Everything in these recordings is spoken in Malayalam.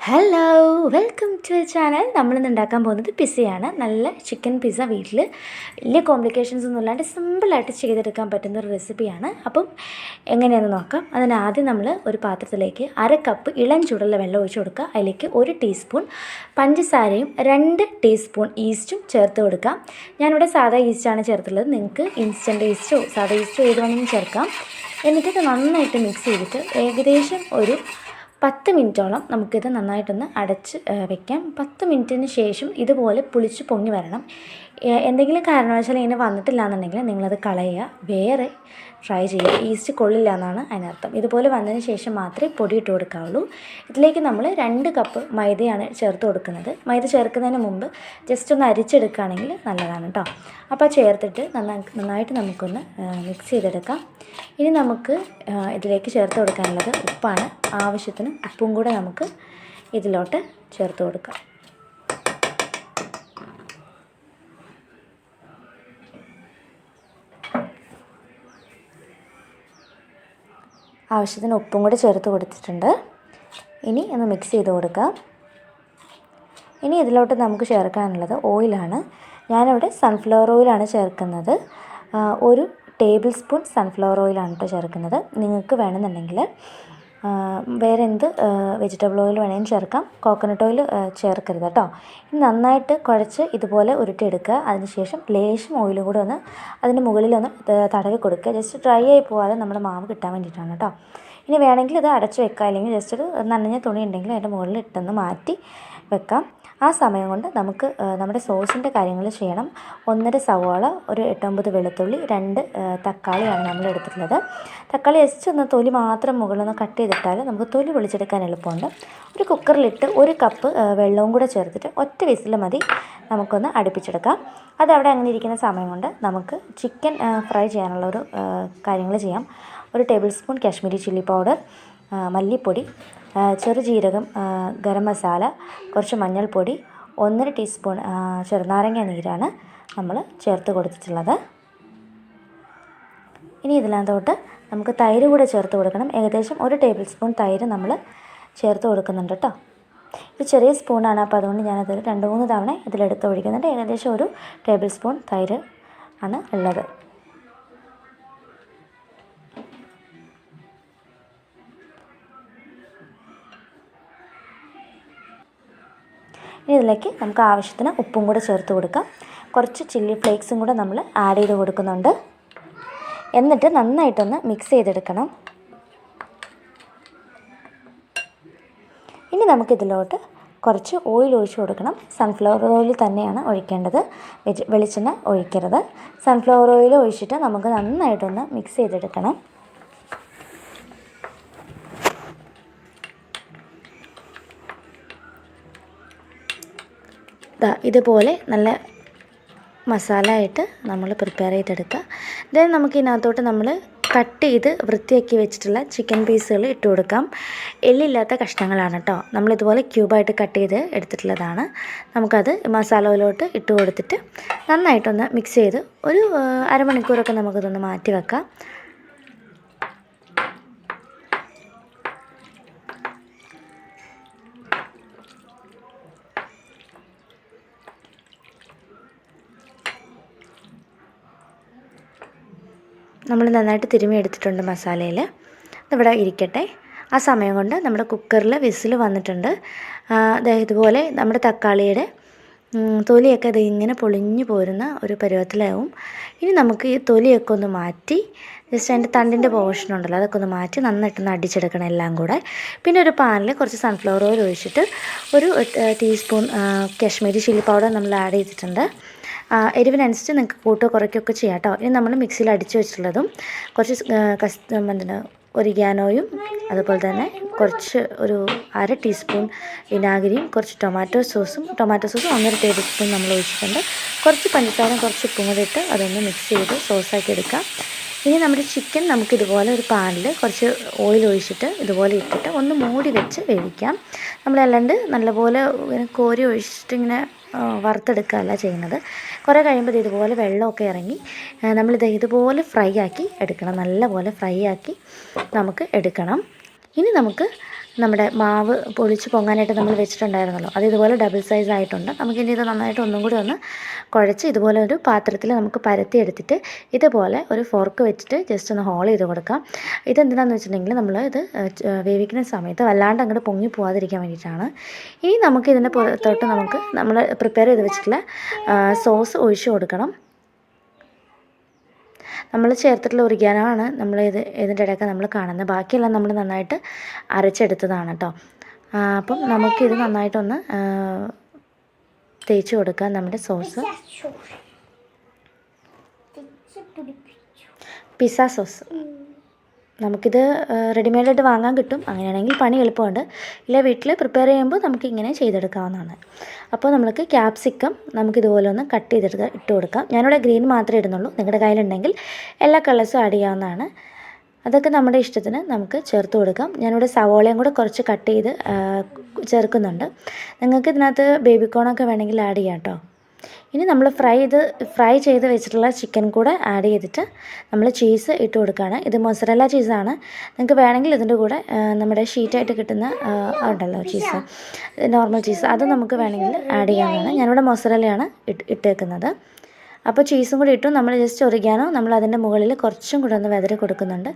Hello, welcome to channel. നമ്മളിന്ന് ഉണ്ടാക്കാൻ പോകുന്നത് പിസ്സയാണ്. നല്ല ചിക്കൻ പിസ്സ വീട്ടിൽ വലിയ കോംപ്ലിക്കേഷൻസ് ഒന്നും ഇല്ലാണ്ട് സിമ്പിളായിട്ട് ചെയ്തെടുക്കാൻ പറ്റുന്ന ഒരു റെസിപ്പിയാണ്. അപ്പം എങ്ങനെയാണെന്ന് നോക്കാം. അതിനാദ്യം നമ്മൾ ഒരു പാത്രത്തിലേക്ക് 1/2 കപ്പ് ഇളം ചൂടുള്ള വെള്ളം ഒഴിച്ച് കൊടുക്കുക. അതിലേക്ക് 1 ടീസ്പൂൺ പഞ്ചസാരയും 2 ടീസ്പൂൺ ഈസ്റ്റും ചേർത്ത് കൊടുക്കാം. ഞാനിവിടെ സാധാ ഈസ്റ്റാണ് ചേർത്തുള്ളത്. നിങ്ങൾക്ക് ഇൻസ്റ്റൻറ്റ് ഈസ്റ്റോ സാധാ ഈസ്റ്റോ ഏത് വേണമെങ്കിലും ചേർക്കാം. എന്നിട്ട് നന്നായിട്ട് മിക്സ് ചെയ്തിട്ട് ഏകദേശം ഒരു 10 മിനിറ്റോളം നമുക്കിത് നന്നായിട്ടൊന്ന് അടച്ച് വെക്കാം. 10 മിനിറ്റിന് ശേഷം ഇതുപോലെ പുളിച്ച് പൊങ്ങി വരണം. എന്തെങ്കിലും കാരണവശാൽ ഇങ്ങനെ വന്നിട്ടില്ല എന്നുണ്ടെങ്കിൽ നിങ്ങളത് കളയുക, വേറെ ട്രൈ ചെയ്യുക. ഈസ്റ്റ് കൊള്ളില്ല എന്നാണ് അതിനർത്ഥം. ഇതുപോലെ വന്നതിന് ശേഷം മാത്രമേ പൊടി ഇട്ട് കൊടുക്കാവുള്ളൂ. ഇതിലേക്ക് നമ്മൾ 2 കപ്പ് മൈദയാണ് ചേർത്ത് കൊടുക്കുന്നത്. മൈദ ചേർക്കുന്നതിന് മുമ്പ് ജസ്റ്റ് ഒന്ന് അരിച്ചെടുക്കുകയാണെങ്കിൽ നല്ലതാണ് കേട്ടോ. അപ്പോൾ ചേർത്തിട്ട് നന്നായിട്ട് നമുക്കൊന്ന് മിക്സ് ചെയ്തെടുക്കാം. ഇനി നമുക്ക് ഇതിലേക്ക് ചേർത്ത് കൊടുക്കാനുള്ളത് ഉപ്പാണ്. ആവശ്യത്തിന് ഉപ്പും കൂടെ നമുക്ക് ഇതിലോട്ട് ചേർത്ത് കൊടുക്കാം. ആവശ്യത്തിന് ഉപ്പും കൂടെ ചേർത്ത് കൊടുത്തിട്ടുണ്ട്. ഇനി ഒന്ന് മിക്സ് ചെയ്ത് കൊടുക്കാം. ഇനി ഇതിലോട്ട് നമുക്ക് ചേർക്കാനുള്ളത് ഓയിലാണ്. ഞാനിവിടെ സൺഫ്ലവർ ഓയിലാണ് ചേർക്കുന്നത്. 1 ടേബിൾ സ്പൂൺ സൺഫ്ലവർ ഓയിലാണ് കേട്ടോ ചേർക്കുന്നത്. നിങ്ങൾക്ക് വേണമെന്നുണ്ടെങ്കിൽ വേറെ എന്ത് വെജിറ്റബിൾ ഓയിൽ വേണമെങ്കിലും ചേർക്കാം. കോക്കനട്ട് ഓയിൽ ചേർക്കരുത് കേട്ടോ. ഇനി നന്നായിട്ട് കുഴച്ച് ഇതുപോലെ ഉരുട്ടിയെടുക്കുക. അതിനുശേഷം ലേശം ഓയിലും കൂടെ ഒന്ന് അതിൻ്റെ മുകളിലൊന്ന് തടവി കൊടുക്കുക. ജസ്റ്റ് ഡ്രൈ ആയി പോകാതെ നമ്മുടെ മാവ് കിട്ടാൻ വേണ്ടിയിട്ടാണ് കേട്ടോ. ഇനി വേണമെങ്കിൽ ഇത് അടച്ച് വെക്കാം, അല്ലെങ്കിൽ ജസ്റ്റ് ഒരു നനഞ്ഞ തുണി ഉണ്ടെങ്കിൽ അതിൻ്റെ മുകളിൽ ഇട്ടൊന്ന് മാറ്റി വെക്കാം. ആ സമയം കൊണ്ട് നമുക്ക് നമ്മുടെ സോസിൻ്റെ കാര്യങ്ങൾ ചെയ്യണം. 1.5 സവാള, ഒരു 8-9 വെളുത്തുള്ളി, 2 തക്കാളിയാണ് നമ്മൾ എടുത്തിട്ടുള്ളത്. തക്കാളി ജസ്റ്റ് ഒന്ന് തൊലി മാത്രം മുകളിലൊന്ന് കട്ട് ചെയ്തിട്ടാൽ നമുക്ക് തൊലി പൊളിച്ചെടുക്കാൻ എളുപ്പമുണ്ട്. ഒരു കുക്കറിലിട്ട് 1 കപ്പ് വെള്ളവും കൂടെ ചേർത്തിട്ട് ഒറ്റ വിസിൽ മതി നമുക്കൊന്ന് അടുപ്പിച്ചെടുക്കാം. അതവിടെ അങ്ങനെ ഇരിക്കുന്ന സമയം കൊണ്ട് നമുക്ക് ചിക്കൻ ഫ്രൈ ചെയ്യാനുള്ള ഒരു കാര്യങ്ങൾ ചെയ്യാം. 1 table spoon Kashmiri chilli powder, മല്ലിപ്പൊടി, ചെറുജീരകം, ഗരം മസാല, കുറച്ച് മഞ്ഞൾപ്പൊടി, 1.5 ടീസ്പൂൺ ചെറുനാരങ്ങ നീരാണ് നമ്മൾ ചേർത്ത് കൊടുത്തിട്ടുള്ളത്. ഇനി ഇതിനകത്തോട്ട് നമുക്ക് തൈര് കൂടെ ചേർത്ത് കൊടുക്കണം. ഏകദേശം 1 ടേബിൾ സ്പൂൺ തൈര് നമ്മൾ ചേർത്ത് കൊടുക്കുന്നുണ്ട് കേട്ടോ. ഇത് ചെറിയ സ്പൂണാണ്, അപ്പോൾ അതുകൊണ്ട് ഞാനത് 2-3 തവണ ഇതിലെടുത്ത് ഒഴിക്കുന്നുണ്ട്. ഏകദേശം 1 ടേബിൾ സ്പൂൺ തൈര് ആണ് ഉള്ളത്. ഇനി ഇതിലേക്ക് നമുക്ക് ആവശ്യത്തിന് ഉപ്പും കൂടെ ചേർത്ത് കൊടുക്കാം. കുറച്ച് ചില്ലി ഫ്ലേക്സും കൂടെ നമ്മൾ ആഡ് ചെയ്ത് കൊടുക്കുന്നുണ്ട്. എന്നിട്ട് നന്നായിട്ടൊന്ന് മിക്സ് ചെയ്തെടുക്കണം. ഇനി നമുക്കിതിലോട്ട് കുറച്ച് ഓയിൽ ഒഴിച്ച് കൊടുക്കണം. സൺഫ്ലവർ ഓയിൽ തന്നെയാണ് ഒഴിക്കേണ്ടത്, വെളിച്ചെണ്ണ ഒഴിക്കരുത്. സൺഫ്ലവർ ഓയിൽ ഒഴിച്ചിട്ട് നമുക്ക് നന്നായിട്ടൊന്ന് മിക്സ് ചെയ്തെടുക്കണം. ഇതുപോലെ നല്ല മസാല ആയിട്ട് നമ്മൾ പ്രിപ്പയർ ചെയ്തെടുക്കുക. ദെൻ നമുക്ക് ഇതിനകത്തോട്ട് നമ്മൾ കട്ട് ചെയ്ത് വൃത്തിയാക്കി വെച്ചിട്ടുള്ള ചിക്കൻ പീസുകൾ ഇട്ട് കൊടുക്കാം. എല്ലില്ലാത്ത കഷ്ണങ്ങളാണ് കേട്ടോ. നമ്മളിതുപോലെ ക്യൂബായിട്ട് കട്ട് ചെയ്ത് എടുത്തിട്ടുള്ളതാണ്. നമുക്കത് മസാലയിലോട്ട് ഇട്ട് കൊടുത്തിട്ട് നന്നായിട്ടൊന്ന് മിക്സ് ചെയ്ത് ഒരു അരമണിക്കൂറൊക്കെ നമുക്കിതൊന്ന് മാറ്റി വെക്കാം. നമ്മൾ നന്നായിട്ട് തിരുമ്മി എടുത്തിട്ടുണ്ട് മസാലയിൽ. ഇവിടെ ഇരിക്കട്ടെ. ആ സമയം കൊണ്ട് നമ്മുടെ കുക്കറിൽ വിസിൽ വന്നിട്ടുണ്ട്. ഇതുപോലെ നമ്മുടെ തക്കാളിയുടെ തൊലിയൊക്കെ ഇത് ഇങ്ങനെ പൊളിഞ്ഞു പോരുന്ന ഒരു പരുവത്തിലാവും. ഇനി നമുക്ക് ഈ തൊലിയൊക്കെ ഒന്ന് മാറ്റി ജസ്റ്റ് അതിൻ്റെ തണ്ടിൻ്റെ പോർഷൻ ഉണ്ടല്ലോ അതൊക്കെ ഒന്ന് മാറ്റി നന്നായിട്ടൊന്ന് അടിച്ചെടുക്കണം എല്ലാം കൂടെ. പിന്നെ ഒരു പാനിൽ കുറച്ച് സൺഫ്ലവർ ഓയിൽ ഒഴിച്ചിട്ട് 1 ടീസ്പൂൺ കാശ്മീരി ചില്ലി പൗഡർ നമ്മൾ ആഡ് ചെയ്തിട്ടുണ്ട്. എരിവിനനുസരിച്ച് നിങ്ങൾക്ക് കൂട്ടോ കുറയ്ക്കുകയൊക്കെ ചെയ്യാം കേട്ടോ. ഇനി നമ്മൾ മിക്സിയിൽ അടിച്ച് വെച്ചിട്ടുള്ളതും കുറച്ച് ഒരിഗാനോയും അതുപോലെ തന്നെ കുറച്ച് ഒരു 1/2 ടീസ്പൂൺ വിനാഗിരിയും കുറച്ച് ടൊമാറ്റോ സോസും 1.5 ടേബിൾ സ്പൂൺ നമ്മൾ ഒഴിച്ചിട്ടുണ്ട്. കുറച്ച് പഞ്ചസാരയും കുറച്ച് ഉപ്പും കൂടി ഇട്ട് അതൊന്ന് മിക്സ് ചെയ്ത് സോസാക്കി എടുക്കാം. ഇനി നമ്മുടെ ചിക്കൻ നമുക്കിതുപോലെ ഒരു പാനിൽ കുറച്ച് ഓയിൽ ഒഴിച്ചിട്ട് ഇതുപോലെ ഇട്ടിട്ട് ഒന്ന് മൂടി വെച്ച് വേവിക്കാം. നമ്മളല്ലാണ്ട് നല്ലപോലെ ഇങ്ങനെ കോരി ഒഴിച്ചിട്ട് ഇങ്ങനെ വറുത്തെടുക്കുകയല്ല ചെയ്യുന്നത്. കുറേ കഴിയുമ്പോൾ ഇതുപോലെ വെള്ളമൊക്കെ ഇറങ്ങി നമ്മളിത് ഇതുപോലെ ഫ്രൈ ആക്കി എടുക്കണം. നല്ലപോലെ ഫ്രൈ ആക്കി നമുക്ക് എടുക്കണം. ഇനി നമുക്ക് നമ്മുടെ മാവ് പൊളിച്ച് പൊങ്ങാനായിട്ട് നമ്മൾ വെച്ചിട്ടുണ്ടായിരുന്നല്ലോ, അത് ഇതുപോലെ ഡബിൾ സൈസ് ആയിട്ടുണ്ട്. നമുക്കിനി ഇത് നന്നായിട്ട് ഒന്നും കൂടി ഒന്ന് കുഴച്ച് ഇതുപോലെ ഒരു പാത്രത്തിൽ നമുക്ക് പരത്തി എടുത്തിട്ട് ഇതുപോലെ ഒരു ഫോർക്ക് വെച്ചിട്ട് ജസ്റ്റ് ഒന്ന് ഹോൾ ചെയ്ത് കൊടുക്കാം. ഇതെന്തിനാണെന്ന് വെച്ചിട്ടുണ്ടെങ്കിൽ നമ്മൾ ഇത് വേവിക്കുന്ന സമയത്ത് വല്ലാണ്ട് അങ്ങോട്ട് പൊങ്ങി പോകാതിരിക്കാൻ വേണ്ടിയിട്ടാണ്. ഇനി നമുക്ക് ഇതിൻ്റെ പുറത്തോട്ട് നമുക്ക് നമ്മൾ പ്രിപ്പയർ ചെയ്ത് വെച്ചിട്ടുള്ള സോസ് ഒഴിച്ച് കൊടുക്കണം. നമ്മൾ ചേർത്തിട്ടുള്ള ഒറിഗാനോയാണ് ഇതിൻ്റെ ഇടയ്ക്ക് നമ്മൾ കാണുന്നത്. ബാക്കിയെല്ലാം നമ്മൾ നന്നായിട്ട് അരച്ചെടുത്തതാണ് കേട്ടോ. അപ്പം നമുക്കിത് നന്നായിട്ടൊന്ന് തേച്ച് കൊടുക്കാം. നമ്മുടെ സോസ് പിസ്സ സോസ് നമുക്കിത് റെഡിമെയ്ഡായിട്ട് വാങ്ങാൻ കിട്ടും. അങ്ങനെയാണെങ്കിൽ പണി എളുപ്പമുണ്ട്. ഇല്ല വീട്ടിൽ പ്രിപ്പയർ ചെയ്യുമ്പോൾ നമുക്ക് ഇങ്ങനെ ചെയ്തെടുക്കാവുന്നതാണ്. അപ്പോൾ നമുക്ക് ക്യാപ്സിക്കം നമുക്കിതുപോലെ ഒന്ന് കട്ട് ചെയ്തെടുത്ത് ഇട്ട് കൊടുക്കാം. ഞാനിവിടെ ഗ്രീൻ മാത്രമേ ഇടുന്നുള്ളൂ. നിങ്ങളുടെ കയ്യിലുണ്ടെങ്കിൽ എല്ലാ കളേഴ്സും ആഡ് ചെയ്യാവുന്നതാണ്. അതൊക്കെ നമ്മുടെ ഇഷ്ടത്തിന് നമുക്ക് ചേർത്ത് കൊടുക്കാം. ഞാനിവിടെ സവോളയും കൂടെ കുറച്ച് കട്ട് ചെയ്ത് ചേർക്കുന്നുണ്ട്. നിങ്ങൾക്ക് ഇതിനകത്ത് ബേബിക്കോണൊക്കെ വേണമെങ്കിൽ ആഡ് ചെയ്യാം കേട്ടോ. ഇനി നമ്മൾ ഫ്രൈ ചെയ്ത് വെച്ചിട്ടുള്ള ചിക്കൻ കൂടെ ആഡ് ചെയ്തിട്ട് നമ്മൾ ചീസ് ഇട്ട് കൊടുക്കുകയാണ്. ഇത് മൊസറല്ല ചീസാണ്. നിങ്ങൾക്ക് വേണമെങ്കിൽ ഇതിൻ്റെ കൂടെ നമ്മുടെ ഷീറ്റായിട്ട് കിട്ടുന്ന ഉണ്ടല്ലോ ചീസ്, നോർമൽ ചീസ്, അത് നമുക്ക് വേണമെങ്കിൽ ആഡ് ചെയ്യാവുന്നതാണ്. ഞാനിവിടെ മൊസറല്ലയാണ് ഇട്ടേക്കുന്നത്. അപ്പോൾ ചീസും കൂടി ഇട്ടു. നമ്മൾ ജസ്റ്റ് ഒറിഗാനോ നമ്മൾ അതിൻ്റെ മുകളിൽ കുറച്ചും കൂടെ ഒന്ന് വെതറി കൊടുക്കുന്നുണ്ട്.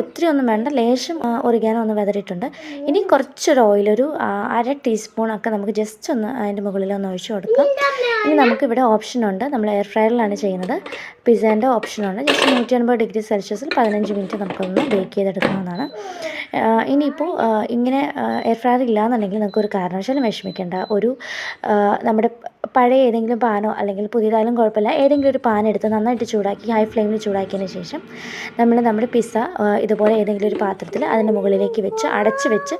ഒത്തിരി ഒന്നും വേണ്ട, ലേശം ഒറിഗാനോ ഒന്ന് വെതറിയിട്ടുണ്ട്. ഇനി കുറച്ചൊരു ഓയിൽ, ഒരു 1/2 ടീസ്പൂണൊക്കെ നമുക്ക് ജസ്റ്റ് ഒന്ന് അതിൻ്റെ മുകളിൽ ഒന്ന് ഒഴിച്ച് കൊടുക്കാം. ഇനി നമുക്കിവിടെ ഓപ്ഷനുണ്ട്. നമ്മൾ എയർ ഫ്രയറിലാണ് ചെയ്യുന്നത്. പിസ്സേൻ്റെ ഓപ്ഷനുണ്ട്. ജസ്റ്റ് 180 ഡിഗ്രി സെൽഷ്യസിൽ 15 മിനിറ്റ് നമുക്കൊന്ന് ബേക്ക് ചെയ്തെടുക്കാവുന്നതാണ്. ഇനിയിപ്പോൾ ഇങ്ങനെ എയർ ഫ്രയർ ഇല്ലയെന്നുണ്ടെങ്കിൽ നമുക്കൊരു കാരണവശാലും വിഷമിക്കേണ്ട. നമ്മുടെ പഴയ ഏതെങ്കിലും പാനോ അല്ലെങ്കിൽ പുതിയതായാലും കുഴപ്പമില്ല, ഏതെങ്കിലും ഒരു പാൻ എടുത്ത് നന്നായിട്ട് ചൂടാക്കി ഹൈ ഫ്ലെയിമിൽ ചൂടാക്കിയതിന് ശേഷം നമ്മുടെ പിസ്സ ഇതുപോലെ ഏതെങ്കിലും ഒരു പാത്രത്തിൽ അതിൻ്റെ മുകളിലേക്ക് വെച്ച് അടച്ച് വെച്ച്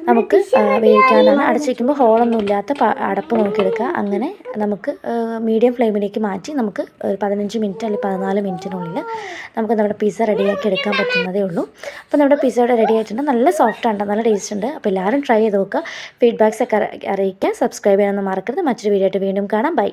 നമുക്ക് വേവിക്കാവുന്നതാണ്. അടച്ച് വയ്ക്കുമ്പോൾ ഹോളൊന്നും ഇല്ലാത്ത അടപ്പ് നോക്കിയെടുക്കുക. അങ്ങനെ നമുക്ക് മീഡിയം ഫ്ലെയിമിലേക്ക് മാറ്റി നമുക്ക് ഒരു 15 മിനിറ്റ് അല്ലെങ്കിൽ 14 മിനിറ്റിനുള്ളിൽ നമുക്ക് നമ്മുടെ പിസ്സ റെഡിയാക്കി എടുക്കാൻ പറ്റുന്നതേ ഉള്ളൂ. അപ്പോൾ നമ്മുടെ പിസ്സ ഇവിടെ റെഡി ആയിട്ടുണ്ട്. നല്ല സോഫ്റ്റാണ്, നല്ല ടേസ്റ്റ് ഉണ്ട്. അപ്പോൾ എല്ലാവരും ട്രൈ ചെയ്ത് നോക്കുക. ഫീഡ്ബാക്സ് ഒക്കെ അറിയിക്കുക. സബ്സ്ക്രൈബ് ചെയ്യാനൊന്നും മറക്കരുത്. മറ്റൊരു വീഡിയോ ആയിട്ട് വീണ്ടും കാണാം. ബൈ.